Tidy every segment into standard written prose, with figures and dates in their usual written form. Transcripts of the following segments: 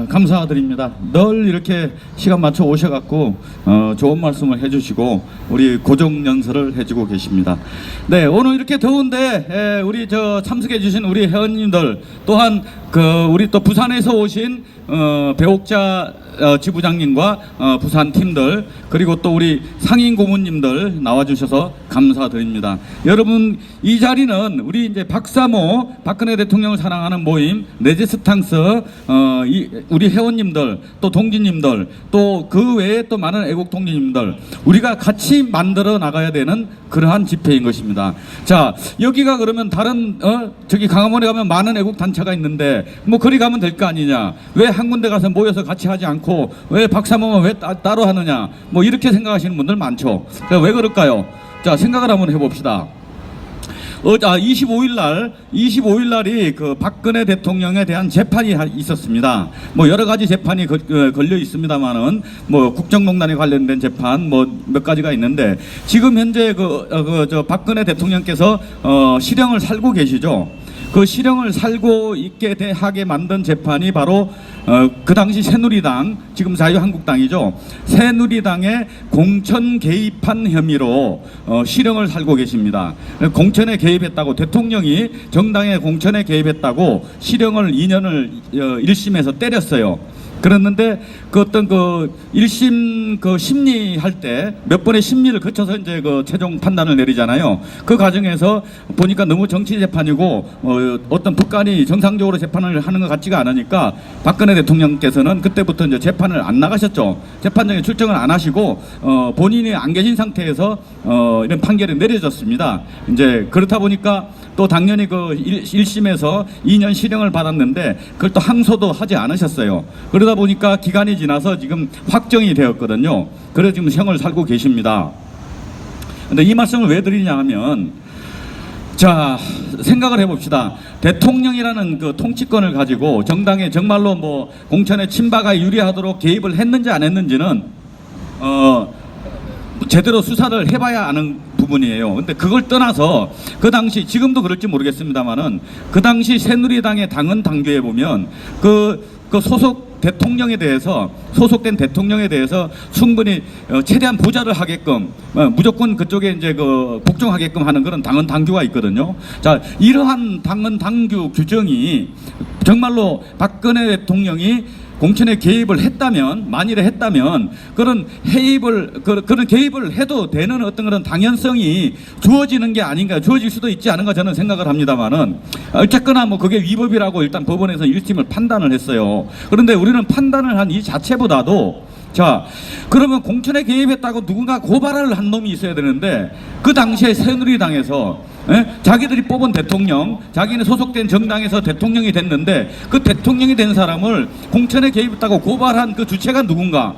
감사드립니다. 늘 이렇게 시간 맞춰 오셔갖고 좋은 말씀을 해주시고 우리 고정 연설을 해주고 계십니다. 네, 오늘 이렇게 더운데 우리 참석해주신 우리 회원님들 또한 우리 또 부산에서 오신 배옥자 지부장님과 부산 팀들 그리고 또 우리 상인 고문님들 나와주셔서 감사드립니다. 여러분 이 자리는 우리 이제 박사모 박근혜 대통령을 사랑하는 모임 레지스탕스 우리 회원님들 또 동지님들 또 그 외에 또 많은 애국 동지님들 우리가 같이 만들어 나가야 되는 그러한 집회인 것입니다. 자, 여기가 그러면 다른 저기 강화문에 가면 많은 애국 단체가 있는데 뭐 거리 가면 될 거 아니냐, 왜 한 군데 가서 모여서 같이 하지 않고 왜 박사모만 왜 따로 하느냐, 뭐 이렇게 생각하시는 분들 많죠. 왜 그럴까요? 자, 생각을 한번 해봅시다. 25일 날이 그 박근혜 대통령에 대한 재판이 있었습니다. 뭐 여러 가지 재판이 걸려 있습니다만은 뭐 국정농단에 관련된 재판 뭐 몇 가지가 있는데 지금 현재 박근혜 대통령께서 실형을 살고 계시죠. 그 실형을 살고 있게 하게 만든 재판이 바로 그 당시 새누리당, 지금 자유한국당이죠. 새누리당의 공천 개입한 혐의로 실형을 살고 계십니다. 공천에 개입했다고, 대통령이 정당의 공천에 개입했다고 실형을 2년을 1심에서 때렸어요. 그랬는데 그 어떤 그 1심 그 심리할 때 몇 번의 심리를 거쳐서 이제 그 최종 판단을 내리잖아요. 그 과정에서 보니까 너무 정치 재판이고 어떤 북한이 정상적으로 재판을 하는 것 같지가 않으니까 박근혜 대통령께서는 그때부터 이제 재판을 안 나가셨죠. 재판장에 출정을 안 하시고 본인이 안 계신 상태에서 이런 판결이 내려졌습니다. 이제 그렇다 보니까 또 당연히 그 1심에서 2년 실형을 받았는데 그걸 또 항소도 하지 않으셨어요. 그러다 보니까 기간이 지나서 지금 확정이 되었거든요. 그래서 지금 형을 살고 계십니다. 근데 이 말씀을 왜 드리냐 하면, 자, 생각을 해봅시다. 대통령이라는 그 통치권을 가지고 정당에 정말로 뭐 공천의 친박에 유리하도록 개입을 했는지 안 했는지는 제대로 수사를 해봐야 아는 부분이에요. 근데 그걸 떠나서 그 당시, 지금도 그럴지 모르겠습니다만은 그 당시 새누리당의 당헌 당규에 보면 그 소속된 대통령에 대해서 충분히 최대한 보좌를 하게끔 무조건 그쪽에 이제 복종하게끔 하는 그런 당헌 당규가 있거든요. 자, 이러한 당헌 당규 규정이 정말로 박근혜 대통령이 공천에 개입을 했다면, 만일에 했다면 그런 개입을 해도 되는 어떤 그런 당연성이 주어지는 게 아닌가, 주어질 수도 있지 않은가 저는 생각을 합니다만은, 어쨌거나 뭐 그게 위법이라고 일단 법원에서 1심을 판단을 했어요. 그런데 우리는 판단을 한 이 자체보다도, 자, 그러면 공천에 개입했다고 누군가 고발을 한 놈이 있어야 되는데 그 당시에 새누리당에서 자기들이 뽑은 대통령, 자기는 소속된 정당에서 대통령이 됐는데 그 대통령이 된 사람을 공천에 개입했다고 고발한 그 주체가 누군가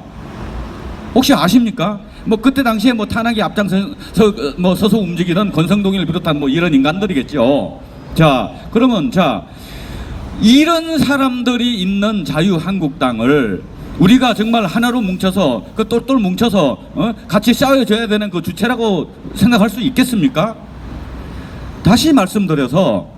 혹시 아십니까? 뭐 그때 당시에 뭐 탄핵에 앞장서서 움직이는 권성동이를 비롯한 뭐 이런 인간들이겠죠. 자, 그러면 자, 이런 사람들이 있는 자유한국당을 우리가 정말 하나로 뭉쳐서 똘똘 뭉쳐서 같이 싸워줘야 되는 그 주체라고 생각할 수 있겠습니까? 다시 말씀드려서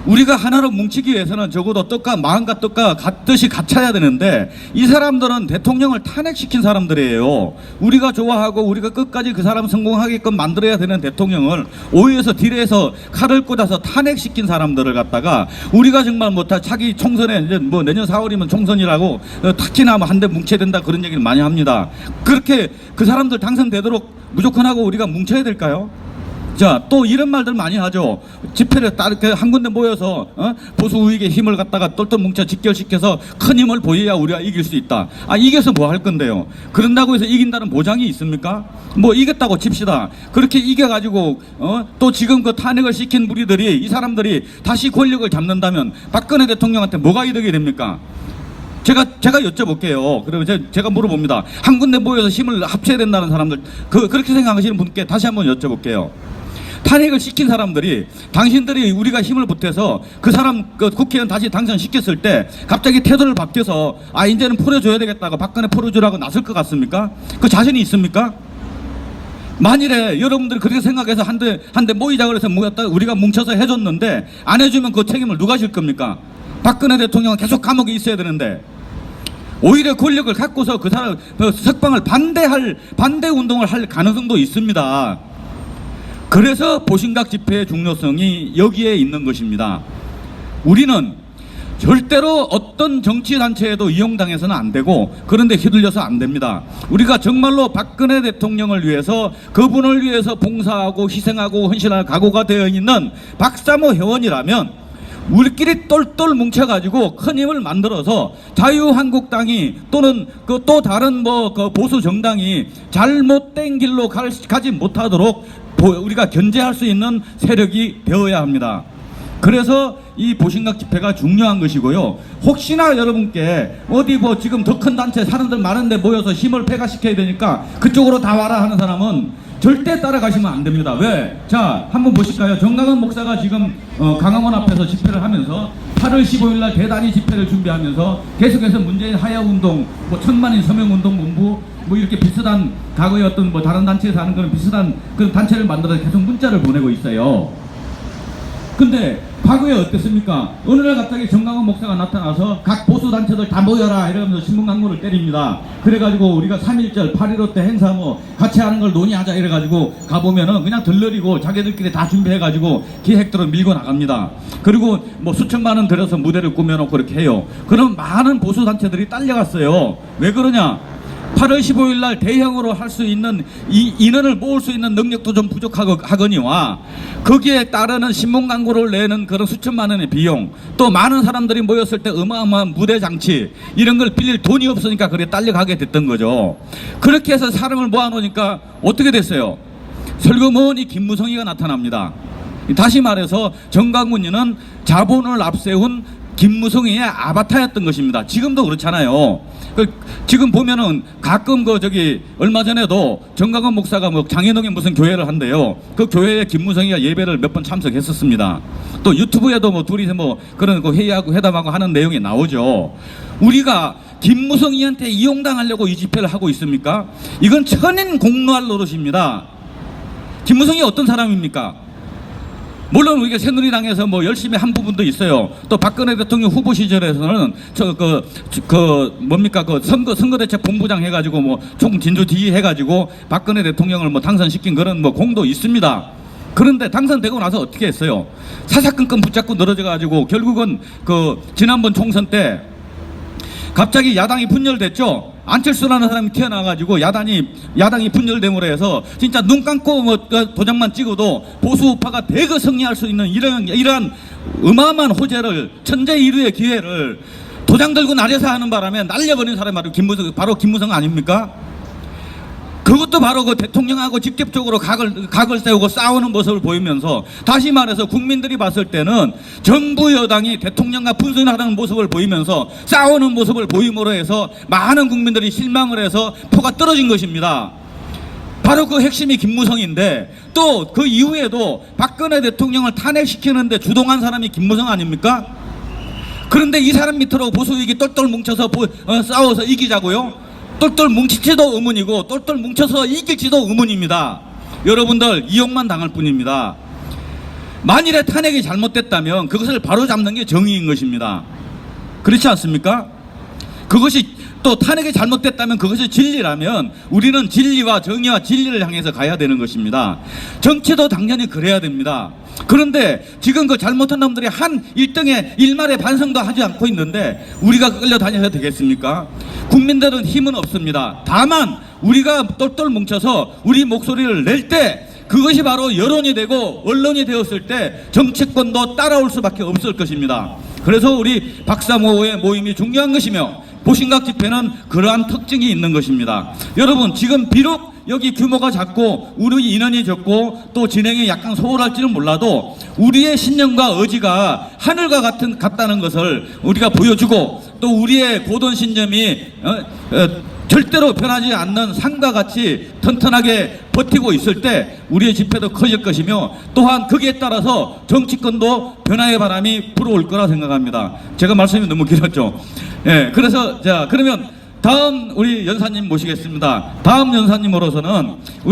우리가 하나로 뭉치기 위해서는 적어도 마음과 뜻과 같듯이 같아야 되는데 이 사람들은 대통령을 탄핵시킨 사람들이에요. 우리가 좋아하고 우리가 끝까지 그 사람 성공하게끔 만들어야 되는 대통령을 오히려 딜에서 칼을 꽂아서 탄핵시킨 사람들을 갖다가 우리가 정말 뭐 다 차기 총선에 이제 뭐 내년 4월이면 총선이라고 특히나 뭐 한 대 뭉쳐야 된다 그런 얘기를 많이 합니다. 그렇게 그 사람들 당선되도록 무조건 하고 우리가 뭉쳐야 될까요? 자, 또 이런 말들 많이 하죠. 집회를 한 군데 모여서 보수 우익의 힘을 갖다가 똘똘 뭉쳐 직결시켜서 큰 힘을 보여야 우리가 이길 수 있다. 이겨서 뭐 할 건데요? 그런다고 해서 이긴다는 보장이 있습니까? 뭐 이겼다고 칩시다. 그렇게 이겨가지고 또 지금 그 탄핵을 시킨 무리들이, 이 사람들이 다시 권력을 잡는다면 박근혜 대통령한테 뭐가 이득이 됩니까? 제가 여쭤볼게요. 그러면 제가 물어봅니다. 한 군데 모여서 힘을 합쳐야 된다는 사람들, 그렇게 생각하시는 분께 다시 한번 여쭤볼게요. 탄핵을 시킨 사람들이, 당신들이 우리가 힘을 보태서 그 사람 국회의원 다시 당선시켰을 때 갑자기 태도를 바뀌어서 이제는 풀어줘야 되겠다고 박근혜 풀어주라고 나설 것 같습니까? 그 자신이 있습니까? 만일에 여러분들이 그렇게 생각해서 한대 모이자 그래서 모였다 우리가 뭉쳐서 해줬는데 안 해주면 그 책임을 누가 질 겁니까? 박근혜 대통령은 계속 감옥에 있어야 되는데 오히려 권력을 갖고서 그 사람 석방을 반대 운동을 할 가능성도 있습니다. 그래서 보신각 집회의 중요성이 여기에 있는 것입니다. 우리는 절대로 어떤 정치단체에도 이용당해서는 안 되고 그런데 휘둘려서 안 됩니다. 우리가 정말로 박근혜 대통령을 위해서 그분을 위해서 봉사하고 희생하고 헌신할 각오가 되어 있는 박사모 회원이라면 우리끼리 똘똘 뭉쳐가지고 큰 힘을 만들어서 자유한국당이 또는 그 또 다른 그 보수 정당이 잘못된 길로 가지 못하도록 우리가 견제할 수 있는 세력이 되어야 합니다. 그래서 이 보신각 집회가 중요한 것이고요. 혹시나 여러분께 어디 뭐 지금 더 큰 단체 사람들 많은데 모여서 힘을 폐가시켜야 되니까 그쪽으로 다 와라 하는 사람은 절대 따라가시면 안 됩니다. 왜? 자, 한번 보실까요? 정강원 목사가 지금 강화문 앞에서 집회를 하면서 8월 15일 날 대단히 집회를 준비하면서 계속해서 문재인 하야운동, 뭐 천만인 서명운동본부 뭐 이렇게 비슷한 과거의 어떤 뭐 다른 단체에서 하는 그런 비슷한 그런 단체를 만들어서 계속 문자를 보내고 있어요. 근데 과거에 어땠습니까? 어느 날 갑자기 정강원 목사가 나타나서 각 보수단체들 다 모여라 이러면서 신문 광고를 때립니다. 그래가지고 우리가 3.1절 8.15 때 행사 뭐 같이 하는 걸 논의하자 이래가지고 가보면은 그냥 들러리고 자기들끼리 다 준비해가지고 기획들을 밀고 나갑니다. 그리고 뭐 수천만 원 들여서 무대를 꾸며놓고 그렇게 해요. 그럼 많은 보수단체들이 딸려갔어요. 왜 그러냐? 8월 15일 날 대형으로 할 수 있는 이 인원을 모을 수 있는 능력도 좀 부족하거니와 거기에 따르는 신문 광고를 내는 그런 수천만 원의 비용, 또 많은 사람들이 모였을 때 어마어마한 무대 장치 이런 걸 빌릴 돈이 없으니까 그래 딸려가게 됐던 거죠. 그렇게 해서 사람을 모아놓으니까 어떻게 됐어요? 설거머니 김무성이가 나타납니다. 다시 말해서 정강훈이는 자본을 앞세운 김무성이의 아바타였던 것입니다. 지금도 그렇잖아요. 지금 보면은 가끔 얼마 전에도 정강원 목사가 뭐 장현동에 무슨 교회를 한대요. 그 교회에 김무성이가 예배를 몇 번 참석했었습니다. 또 유튜브에도 뭐 둘이서 뭐 그런 거 회의하고 회담하고 하는 내용이 나오죠. 우리가 김무성이한테 이용당하려고 이 집회를 하고 있습니까? 이건 천인 공노할 노릇입니다. 김무성이 어떤 사람입니까? 물론 우리가 새누리당에서 뭐 열심히 한 부분도 있어요. 또 박근혜 대통령 후보 시절에서는 선거대책 본부장 해가지고 뭐 총진주 뒤 해가지고 박근혜 대통령을 뭐 당선시킨 그런 뭐 공도 있습니다. 그런데 당선되고 나서 어떻게 했어요? 사사건건 붙잡고 늘어져가지고 결국은 지난번 총선 때 갑자기 야당이 분열됐죠. 안철수라는 사람이 튀어나와가지고 야당이 분열됨으로 해서 진짜 눈 감고 뭐 도장만 찍어도 보수우파가 대거 승리할 수 있는 이러한 어마어마한 호재를 천재일우의 기회를 도장 들고 나려서 하는 바람에 날려버린 사람이 바로 김무성 아닙니까? 그것도 바로 그 대통령하고 직접적으로 각을 세우고 싸우는 모습을 보이면서 다시 말해서 국민들이 봤을 때는 정부 여당이 대통령과 분순하는 모습을 보이면서 싸우는 모습을 보임으로 해서 많은 국민들이 실망을 해서 표가 떨어진 것입니다. 바로 그 핵심이 김무성인데 또 그 이후에도 박근혜 대통령을 탄핵시키는데 주동한 사람이 김무성 아닙니까? 그런데 이 사람 밑으로 보수익이 똘똘 뭉쳐서 싸워서 이기자고요? 똘똘 뭉칠지도 의문이고 똘똘 뭉쳐서 이길지도 의문입니다. 여러분들 이용만 당할 뿐입니다. 만일에 탄핵이 잘못됐다면 그것을 바로잡는 게 정의인 것입니다. 그렇지 않습니까? 그것이 또 탄핵이 잘못됐다면 그것이 진리라면 우리는 진리와 정의와 진리를 향해서 가야 되는 것입니다. 정치도 당연히 그래야 됩니다. 그런데 지금 그 잘못한 놈들이 한 일말의 반성도 하지 않고 있는데 우리가 끌려다녀야 되겠습니까? 국민들은 힘은 없습니다. 다만 우리가 똘똘 뭉쳐서 우리 목소리를 낼 때 그것이 바로 여론이 되고 언론이 되었을 때 정치권도 따라올 수밖에 없을 것입니다. 그래서 우리 박사모의 모임이 중요한 것이며 보신각 집회는 그러한 특징이 있는 것입니다. 여러분 지금 비록 여기 규모가 작고 우리 인원이 적고 또 진행이 약간 소홀할지는 몰라도 우리의 신념과 의지가 하늘과 같다는 것을 우리가 보여주고 또 우리의 고던 신념이 절대로 변하지 않는 산과 같이 튼튼하게 버티고 있을 때 우리의 집회도 커질 것이며 또한 거기에 따라서 정치권도 변화의 바람이 불어올 거라 생각합니다. 제가 말씀이 너무 길었죠. 예, 그래서 그러면 다음 우리 연사님 모시겠습니다. 다음 연사님으로서는 우리